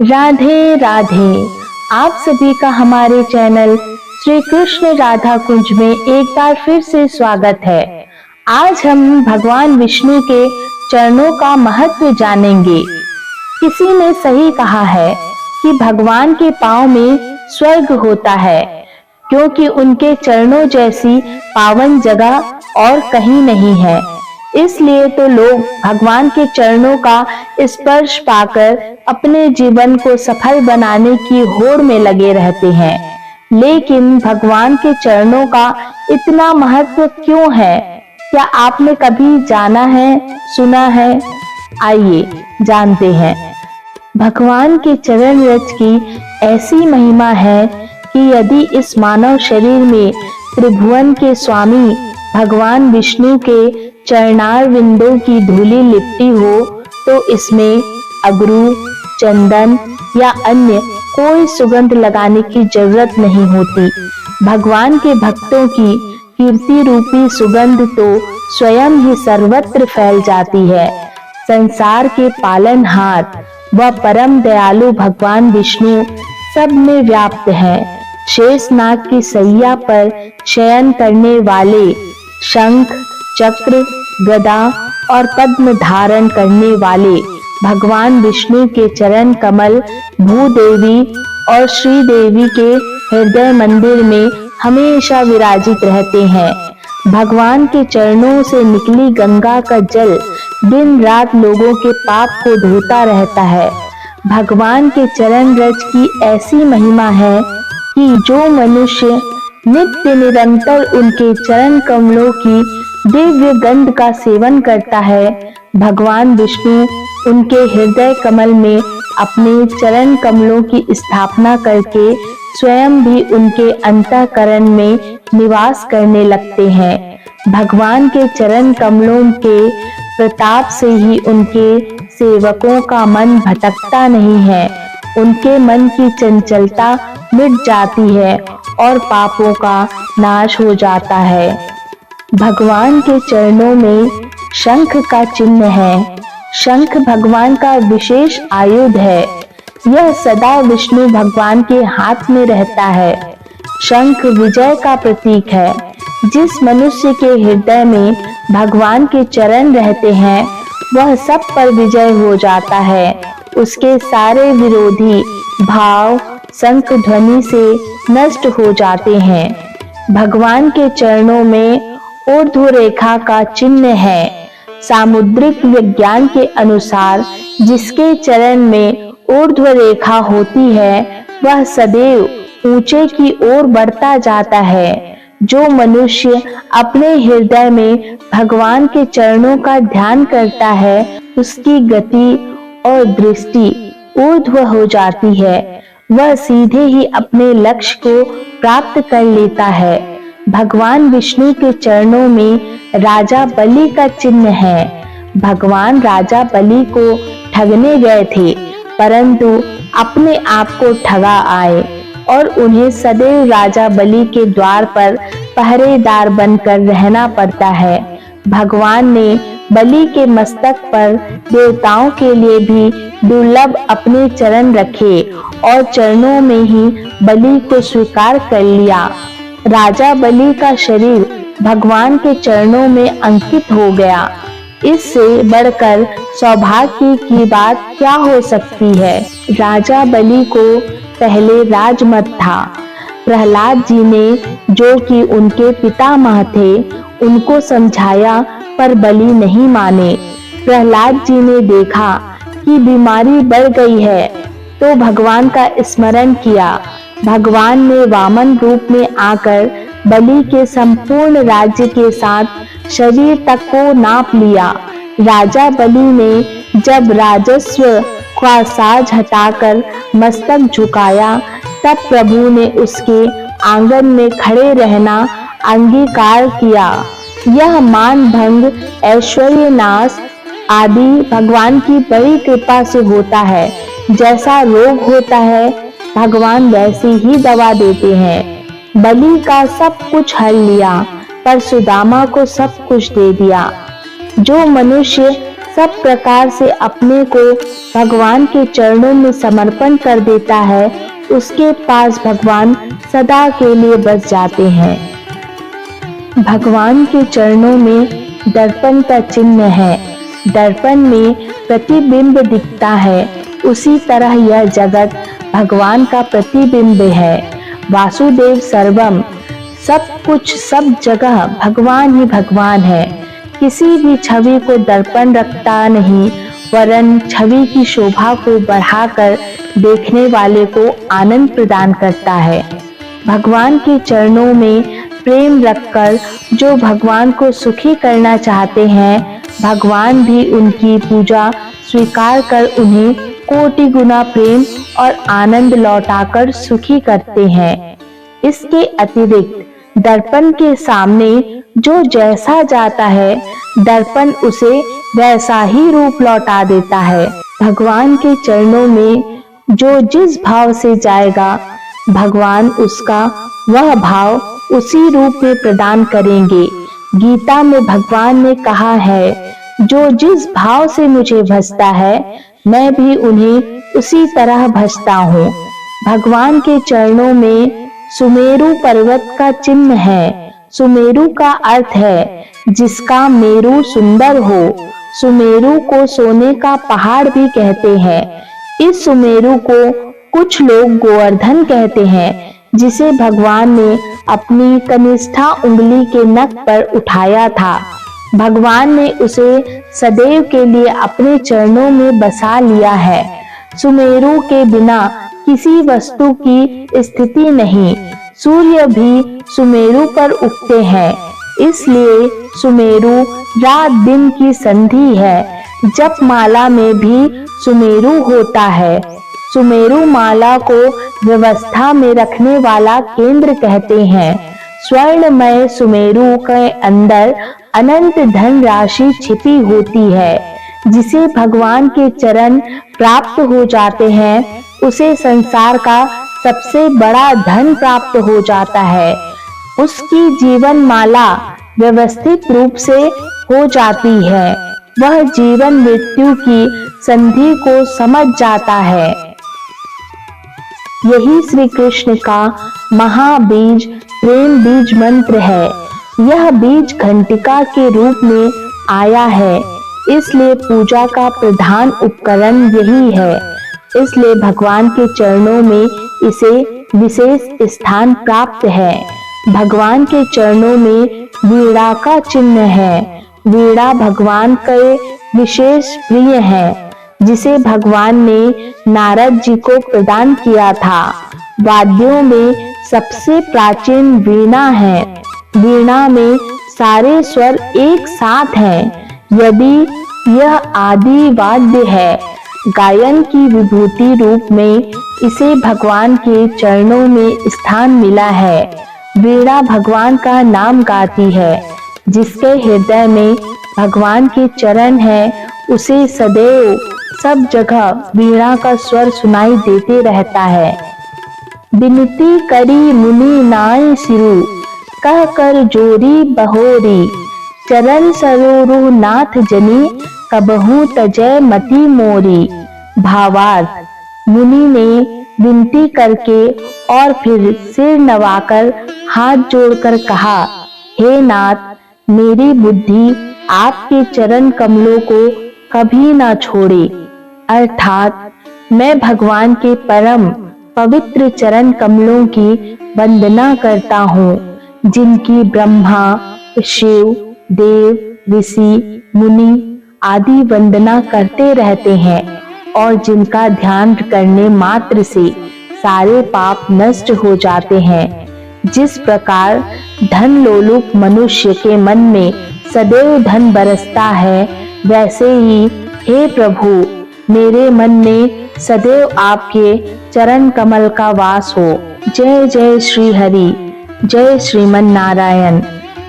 राधे राधे। आप सभी का हमारे चैनल श्री कृष्ण राधा कुंज में एक बार फिर से स्वागत है। आज हम भगवान विष्णु के चरणों का महत्व जानेंगे। किसी ने सही कहा है कि भगवान के पांव में स्वर्ग होता है, क्योंकि उनके चरणों जैसी पावन जगह और कहीं नहीं है। इसलिए तो लोग भगवान के चरणों का स्पर्श पाकर अपने जीवन को सफल बनाने की होड़ में लगे रहते हैं। लेकिन भगवान के चरणों का इतना महत्व क्यों है? क्या आपने कभी जाना है, सुना है? आइए जानते हैं। भगवान के चरण रज की ऐसी महिमा है कि यदि इस मानव शरीर में त्रिभुवन के स्वामी भगवान विष्णु के चरणार विंदों की धूली लिपटी हो तो इसमें अगरू, चंदन या अन्य कोई सुगंध लगाने की जरूरत नहीं होती। भगवान के भक्तों की कीर्ति रूपी सुगंध तो स्वयं ही सर्वत्र फैल जाती है। संसार के पालनहार व परम दयालु भगवान विष्णु सब में व्याप्त हैं। शेषनाग की सैया पर शयन करने वाले, शंख, चक्र, गदा और पद्म धारण करने वाले भगवान विष्णु के चरण कमल भूदेवी और श्रीदेवी के हृदय मंदिर में हमेशा विराजित रहते हैं। भगवान के चरणों से निकली गंगा का जल दिन रात लोगों के पाप को धोता रहता है। भगवान के चरण रज की ऐसी महिमा है कि जो मनुष्य नित्य निरंतर उनके चरण कमलों की दिव्य गंध का सेवन करता है, भगवान विष्णु उनके हृदय कमल में अपने चरण कमलों की स्थापना करके स्वयं भी उनके अंतःकरण में निवास करने लगते हैं। भगवान के चरण कमलों के प्रताप से ही उनके सेवकों का मन भटकता नहीं है। उनके मन की चंचलता मिट जाती है और पापों का नाश हो जाता है। भगवान के चरणों में शंख का चिन्ह है। शंख भगवान का विशेष आयुध है। यह सदा विष्णु भगवान के हाथ में रहता है। शंख विजय का प्रतीक है। जिस मनुष्य के हृदय में भगवान के चरण रहते हैं, वह सब पर विजय हो जाता है। उसके सारे विरोधी भाव शंख ध्वनि से नष्ट हो जाते हैं। भगवान के चरणों में ऊर्ध्व रेखा का चिन्ह है। सामुद्रिक विज्ञान के अनुसार जिसके चरण में ऊर्ध्व रेखा होती है, वह सदैव ऊंचे की ओर बढ़ता जाता है। जो मनुष्य अपने हृदय में भगवान के चरणों का ध्यान करता है, उसकी गति और दृष्टि ऊर्ध्व हो जाती है। वह सीधे ही अपने लक्ष्य को प्राप्त कर लेता है। भगवान विष्णु के चरणों में राजा बलि का चिन्ह है। भगवान राजा बलि को ठगने गए थे, परंतु अपने आप को ठगा आए और उन्हें सदैव राजा बलि के द्वार पर पहरेदार बनकर रहना पड़ता है। भगवान ने बलि के मस्तक पर देवताओं के लिए भी दुर्लभ अपने चरण रखे और चरणों में ही बलि को स्वीकार कर लिया। राजा बलि का शरीर भगवान के चरणों में अंकित हो गया। इससे बढ़कर सौभाग्य की बात क्या हो सकती है। राजा बलि को पहले राजमत था। प्रहलाद जी ने, जो कि उनके पितामह थे, उनको समझाया, पर बलि नहीं माने। प्रहलाद जी ने देखा कि बीमारी बढ़ गई है, तो भगवान का स्मरण किया। भगवान ने वामन रूप में आकर बलि के संपूर्ण राज्य के साथ शरीर तक को नाप लिया। राजा बलि ने जब राजस्व का साज हटाकर मस्तक झुकाया, तब प्रभु ने उसके आंगन में खड़े रहना अंगीकार किया। यह मान भंग, ऐश्वर्य नाश आदि भगवान की बड़ी कृपा से होता है। जैसा रोग होता है, भगवान वैसी ही दवा देते हैं। बलि का सब कुछ हर लिया, पर सुदामा को सब कुछ दे दिया। जो मनुष्य सब प्रकार से अपने को भगवान के चरणों में समर्पण कर देता है, उसके पास भगवान सदा के लिए बस जाते हैं। भगवान के चरणों में दर्पण का चिन्ह है। दर्पण में प्रतिबिंब दिखता है, उसी तरह यह जगत भगवान का प्रतिबिंब है। वासुदेव सर्वम, सब कुछ सब जगह भगवान ही भगवान है। किसी भी छवि को दर्पण रखता नहीं, वरन छवि की शोभा को बढ़ाकर देखने वाले को आनंद प्रदान करता है। भगवान के चरणों में प्रेम रखकर जो भगवान को सुखी करना चाहते हैं, भगवान भी उनकी पूजा स्वीकार कर उन्हें कोटि गुना प्रेम और आनंद लौटाकर सुखी करते हैं। इसके अतिरिक्त दर्पण के सामने जो जैसा जाता है, दर्पण उसे वैसा ही रूप लौटा देता है। भगवान के चरणों में जो जिस भाव से जाएगा, भगवान उसका वह भाव उसी रूप में प्रदान करेंगे। गीता में भगवान ने कहा है, जो जिस भाव से मुझे भजता है, मैं भी उन्हें उसी तरह भजता हूँ। भगवान के चरणों में सुमेरु पर्वत का चिन्ह है। सुमेरु का अर्थ है जिसका मेरु सुंदर हो। सुमेरु को सोने का पहाड़ भी कहते हैं। इस सुमेरु को कुछ लोग गोवर्धन कहते हैं, जिसे भगवान ने अपनी कनिष्ठा उंगली के नख पर उठाया था। भगवान ने उसे सदैव के लिए अपने चरणों में बसा लिया है। सुमेरु के बिना किसी वस्तु की स्थिति नहीं। सूर्य भी सुमेरु पर उगते हैं, इसलिए सुमेरु रात दिन की संधि है। जप माला में भी सुमेरु होता है। सुमेरु माला को व्यवस्था में रखने वाला केंद्र कहते हैं। स्वर्णमय सुमेरु के अंदर अनंत धन राशि छिपी होती है। जिसे भगवान के चरण प्राप्त हो जाते हैं, उसे संसार का सबसे बड़ा धन प्राप्त हो जाता है। उसकी जीवन माला व्यवस्थित रूप से हो जाती है। वह जीवन मृत्यु की संधि को समझ जाता है। यही श्री कृष्ण का महाबीज प्रेम बीज मंत्र है। यह बीज घंटिका के रूप में आया है, इसलिए पूजा का प्रधान उपकरण यही है। इसलिए भगवान के चरणों में इसे विशेष स्थान प्राप्त है। भगवान के चरणों में वीणा का चिन्ह है। वीणा भगवान के विशेष प्रिय है, जिसे भगवान ने नारद जी को प्रदान किया था। वाद्यों में सबसे प्राचीन वीणा है। वीणा में सारे स्वर एक साथ हैं। यदि यह आदि वाद्य है, गायन की विभूति रूप में इसे भगवान के चरणों में स्थान मिला है। वीणा भगवान का नाम गाती है। जिसके हृदय में भगवान के चरण है, उसे सदैव सब जगह वीणा का स्वर सुनाई देते रहता है। विनती करी मुनि नाय सिरु, कह कर जोरी बहोरी, चरण सरोरु नाथ जनी, कबहू तजय मति मोरी। भावार्थ, मुनि ने विनती करके और फिर सिर नवाकर हाथ जोड़कर कहा, हे नाथ, मेरी बुद्धि आपके चरण कमलों को कभी ना छोड़े। अर्थात मैं भगवान के परम पवित्र चरण कमलों की वंदना करता हूँ, जिनकी ब्रह्मा, शिव, देव, ऋषि, मुनि आदि वंदना करते रहते हैं और जिनका ध्यान करने मात्र से सारे पाप नष्ट हो जाते हैं। जिस प्रकार धन लोलुप मनुष्य के मन में सदैव धन बरसता है, वैसे ही हे प्रभु, मेरे मन में सदैव आपके चरण कमल का वास हो। जय जय श्री हरि, जय श्रीमन नारायण।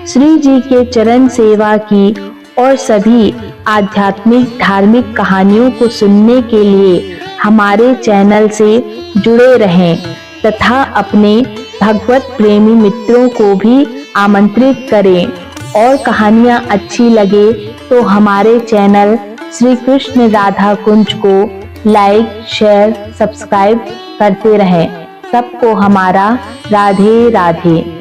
श्री जी के चरण सेवा की और सभी आध्यात्मिक धार्मिक कहानियों को सुनने के लिए हमारे चैनल से जुड़े रहें तथा अपने भगवत प्रेमी मित्रों को भी आमंत्रित करें। और कहानियाँ अच्छी लगे तो हमारे चैनल श्री कृष्ण राधा कुंज को लाइक, शेयर, सब्सक्राइब करते रहें। सबको हमारा राधे राधे।